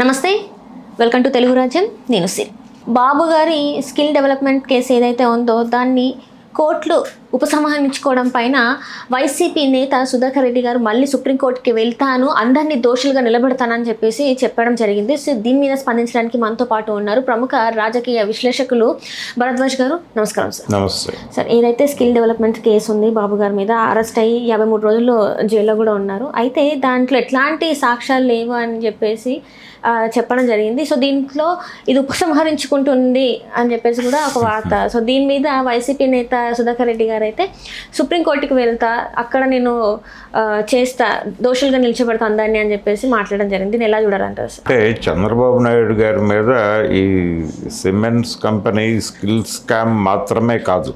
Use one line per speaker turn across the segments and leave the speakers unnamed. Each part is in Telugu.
నమస్తే, వెల్కమ్ టు తెలుగు రాజ్యం. నేను సిరి. బాబు గారి స్కిల్ డెవలప్మెంట్ కేసు ఏదైతే ఉందో దాన్ని కోర్టులు ఉపసంహరించుకోవడం పైన వైసీపీ నేత సుధాకర్ రెడ్డి గారు మళ్ళీ సుప్రీంకోర్టుకి వెళ్తాను, అందరినీ దోషులుగా నిలబెడతానని చెప్పేసి చెప్పడం జరిగింది. సో దీని మీద స్పందించడానికి మనతో పాటు ఉన్నారు ప్రముఖ రాజకీయ విశ్లేషకులు భరద్వాజ్ గారు. నమస్కారం సార్.
నమస్తే
సార్, ఏదైతే స్కిల్ డెవలప్మెంట్ కేసు ఉంది బాబు గారి మీద, అరెస్ట్ అయ్యి 53 రోజుల్లో జైల్లో కూడా ఉన్నారు. అయితే దాంట్లో ఎట్లాంటి సాక్ష్యాలు లేవు అని చెప్పేసి చెప్పడం జరిగింది. సో దీంట్లో ఇది ఉపసంహరించుకుంటుంది అని చెప్పేసి కూడా ఒక వార్త. సో దీని మీద వైసీపీ నేత సుధాకర్ రెడ్డి గారు అయితే సుప్రీంకోర్టుకి వెళ్తా, అక్కడ నేను చేస్తా, దోషులుగా నిలిచబడతా అందరినీ అని చెప్పేసి మాట్లాడడం జరిగింది. దీన్ని ఎలా చూడాలంటారు సార్?
అంటే చంద్రబాబు నాయుడు గారి మీద ఈ సిమెంట్స్ కంపెనీ స్కిల్ స్కామ్ మాత్రమే కాదు,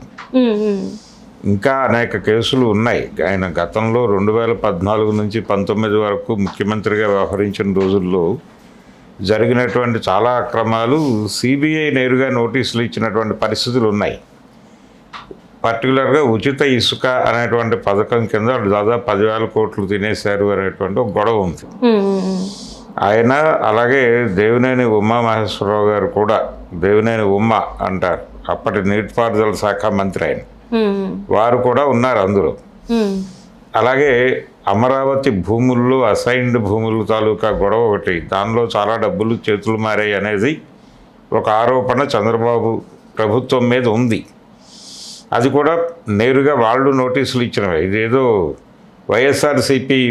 ఇంకా అనేక కేసులు ఉన్నాయి. ఆయన గతంలో 2014 నుంచి 19 వరకు ముఖ్యమంత్రిగా వ్యవహరించిన రోజుల్లో జరిగినటువంటి చాలా అక్రమాలు సిబిఐ నేరుగా నోటీసులు ఇచ్చినటువంటి పరిస్థితులు ఉన్నాయి. పర్టికులర్గా ఉచిత ఇసుక అనేటువంటి పథకం కింద దాదాపు 10,000 కోట్లు తినేశారు అనేటువంటి ఒక గొడవ ఉంది. ఆయన అలాగే దేవినేని ఉమామహేశ్వరరావు గారు కూడా, దేవినేని ఉమ్మ అంటారు, అప్పటి నీటిపారుదల శాఖ మంత్రి ఆయన, వారు కూడా ఉన్నారు అందులో. అలాగే అమరావతి భూముల్లో అసైన్డ్ భూములు తాలూకా గొడవ ఒకటి, దానిలో చాలా డబ్బులు చేతులు మారాయి అనేది ఒక ఆరోపణ చంద్రబాబు ప్రభుత్వం మీద ఉంది. అది కూడా నేరుగా వాళ్ళు నోటీసులు ఇచ్చినవి, ఇదేదో వైఎస్ఆర్సీపీ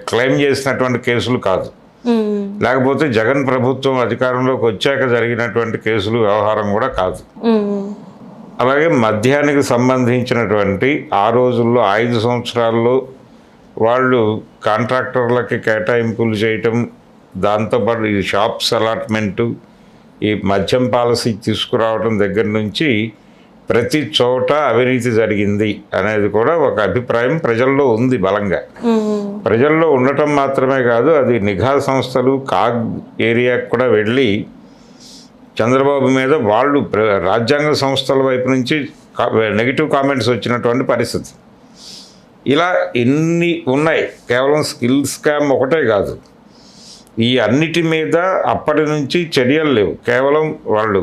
క్లెయిమ్ చేసినటువంటి కేసులు కాదు. లేకపోతే జగన్ ప్రభుత్వం అధికారంలోకి వచ్చాక జరిగినటువంటి కేసులు వ్యవహారం కూడా కాదు. అలాగే మద్యానికి సంబంధించినటువంటి ఆ రోజుల్లో 5 సంవత్సరాల్లో వాళ్ళు కాంట్రాక్టర్లకి కేటాయింపులు చేయటం, దాంతోపాటు ఈ షాప్స్ అలాట్మెంటు, ఈ మద్యం పాలసీ తీసుకురావడం దగ్గర నుంచి ప్రతి చోట అవినీతి జరిగింది అనేది కూడా ఒక అభిప్రాయం ప్రజల్లో ఉంది బలంగా. ప్రజల్లో ఉండటం మాత్రమే కాదు, అది నిఘా సంస్థలు కాగ్ ఏరియాకు కూడా వెళ్ళి చంద్రబాబు మీద వాళ్ళు రాజ్యాంగ సంస్థల వైపు నుంచి నెగిటివ్ కామెంట్స్ వచ్చినటువంటి పరిస్థితి. ఇలా ఎన్ని ఉన్నాయి. కేవలం స్కిల్ స్కామ్ ఒకటే కాదు, ఈ అన్నిటి మీద అప్పటి నుంచి చర్యలు లేవు, కేవలం వాళ్ళు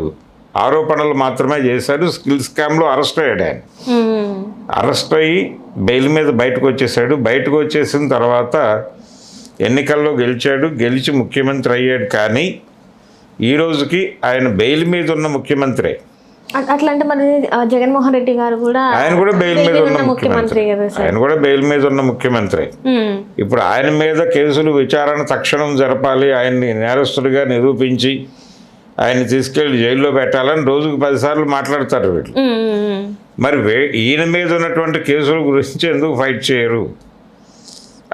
ఆరోపణలు మాత్రమే చేశారు. స్కిల్ స్కామ్లో అరెస్ట్ అయ్యాడు ఆయన. అరెస్ట్ అయ్యి బెయిల్ మీద బయటకు వచ్చేసాడు. బయటకు వచ్చేసిన తర్వాత ఎన్నికల్లో గెలిచాడు, గెలిచి ముఖ్యమంత్రి అయ్యాడు. కానీ ఈ రోజుకి ఆయన బెయిల్ మీద ఉన్న ముఖ్యమంత్రి.
అట్లంటే మరి జగన్మోహన్ రెడ్డి గారు కూడా, ఆయన కూడా బెయిల్ మీద ఉన్న ముఖ్యమంత్రి.
ఆయన కూడా బెయిల్ మీద ఉన్న ముఖ్యమంత్రి. ఇప్పుడు ఆయన మీద కేసులు విచారణ తక్షణం జరపాలి, ఆయన్ని నేరస్తుడిగా నిరూపించి ఆయన్ని తీసుకెళ్లి జైల్లో పెట్టాలని రోజుకు 10 సార్లు మాట్లాడతారు వీళ్ళు. మరి ఈయన మీద ఉన్నటువంటి కేసుల గురించి ఎందుకు ఫైట్ చేయరు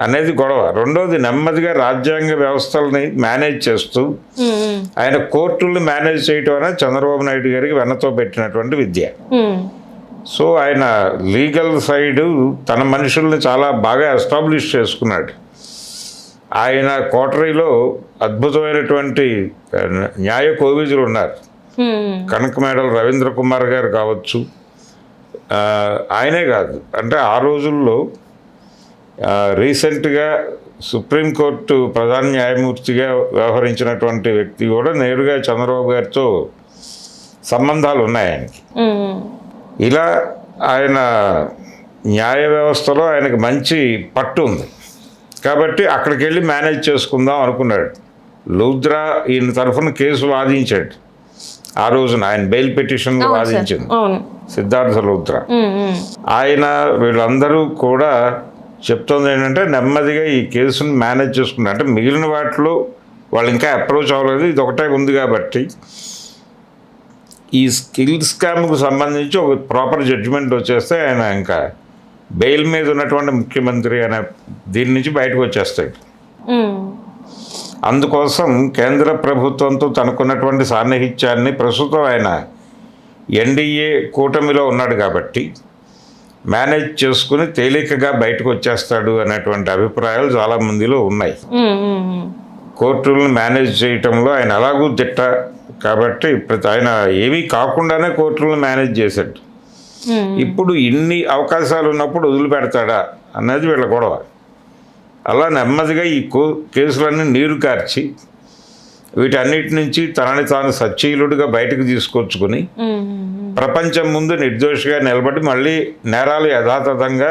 అనేది గొడవ. రెండోది, నెమ్మదిగా రాజ్యాంగ వ్యవస్థల్ని మేనేజ్ చేస్తూ ఆయన కోర్టుల్ని మేనేజ్ చేయటం అనేది చంద్రబాబు నాయుడు గారికి వెన్నతో పెట్టినటువంటి విద్య. సో ఆయన లీగల్ సైడు తన మనుషుల్ని చాలా బాగా ఎస్టాబ్లిష్ చేసుకున్నాడు. ఆయన కోటరీలో అద్భుతమైనటువంటి న్యాయ కోవిదులు ఉన్నారు. కనకమేడల రవీంద్ర కుమార్ గారు కావచ్చు, ఆయనే కాదు, అంటే ఆ రోజుల్లో రీసెంట్గా సుప్రీంకోర్టు ప్రధాన న్యాయమూర్తిగా వ్యవహరించినటువంటి వ్యక్తి కూడా నేరుగా చంద్రబాబు గారితో సంబంధాలు ఉన్నాయి ఆయనకి. ఇలా ఆయన న్యాయ వ్యవస్థలో ఆయనకు మంచి పట్టు ఉంది కాబట్టి అక్కడికి వెళ్ళి మేనేజ్ చేసుకుందాం అనుకున్నాడు. లూద్రా ఈయన తరఫున కేసు వాదించాడు. ఆ రోజున ఆయన బెయిల్ పిటిషన్ వాదించింది సిద్ధార్థ లూద్రా. ఆయన వీళ్ళందరూ కూడా చెప్తుంది ఏంటంటే నెమ్మదిగా ఈ కేసును మేనేజ్ చేసుకున్నారు. అంటే మిగిలిన వాటిలో వాళ్ళు ఇంకా అప్రోచ్ అవ్వలేదు, ఇది ఒకటే ఉంది కాబట్టి ఈ స్కిల్ స్కామ్కు సంబంధించి ఒక ప్రాపర్ జడ్జిమెంట్ వచ్చేస్తే ఆయన ఇంకా బెయిల్ మీద ఉన్నటువంటి ముఖ్యమంత్రి అనే దీని నుంచి బయటకు వచ్చేస్తాడు. అందుకోసం కేంద్ర ప్రభుత్వంతో తనకున్నటువంటి సాన్నిహిత్యాన్ని, ప్రస్తుతం ఆయన ఎన్డీఏ కూటమిలో ఉన్నాడు కాబట్టి మేనేజ్ చేసుకుని తేలికగా బయటకు వచ్చేస్తాడు అనేటువంటి అభిప్రాయాలు చాలా మందిలో ఉన్నాయి. కోర్టులను మేనేజ్ చేయటంలో ఆయన ఎలాగూ దిట్ట కాబట్టి ఆయన ఏమీ కాకుండానే కోర్టులను మేనేజ్ చేశాడు. ఇప్పుడు ఇన్ని అవకాశాలు ఉన్నప్పుడు వదిలిపెడతాడా అనేది వీళ్ళ గొడవ. అలా నెమ్మదిగా ఈ కేసులన్నీ నీరు కార్చి వీటన్నిటి నుంచి తనని తాను సచ్చీలుడిగా బయటకు తీసుకొచ్చుకుని ప్రపంచం ముందు నిర్దోషిగా నిలబడి మళ్ళీ నేరాలు యథాతథంగా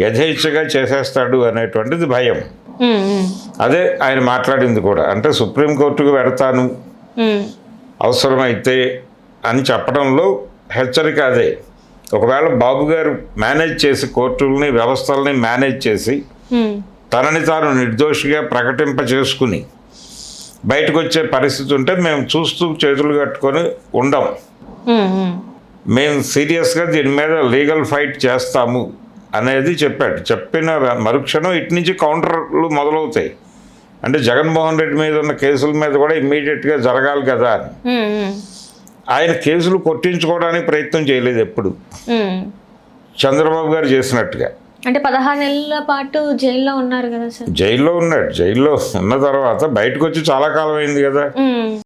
యథేచ్ఛగా చేసేస్తాడు అనేటువంటిది భయం. అదే ఆయన మాట్లాడింది కూడా. అంటే సుప్రీంకోర్టుకు వెడతాను అవసరమైతే అని చెప్పడంలో హెచ్చరిక అదే. ఒకవేళ బాబు గారు మేనేజ్ చేసి కోర్టుల్ని వ్యవస్థల్ని మేనేజ్ చేసి తనని తాను నిర్దోషిగా ప్రకటింప చేసుకుని బయటకు వచ్చే పరిస్థితి ఉంటే మేము చూస్తూ చేతులు కట్టుకొని ఉండం. మేము సీరియస్గా దీని మీద లీగల్ ఫైట్ చేస్తాము అనేది చెప్పాడు. చెప్పిన మరుక్షణం ఇటు నుంచి కౌంటర్లు మొదలవుతాయి. అంటే జగన్మోహన్ రెడ్డి మీద ఉన్న కేసుల మీద కూడా ఇమ్మీడియట్గా జరగాలి కదా అని. ఆయన కేసులు కొట్టించుకోవడానికి ప్రయత్నం చేయలేదు ఎప్పుడు, చంద్రబాబు గారు చేసినట్టుగా.
అంటే 16 నెలల పాటు జైల్లో ఉన్నారు కదా సార్.
జైల్లో ఉన్నాడు. జైల్లో ఉన్న తర్వాత బయటకు వచ్చి చాలా కాలం అయింది కదా.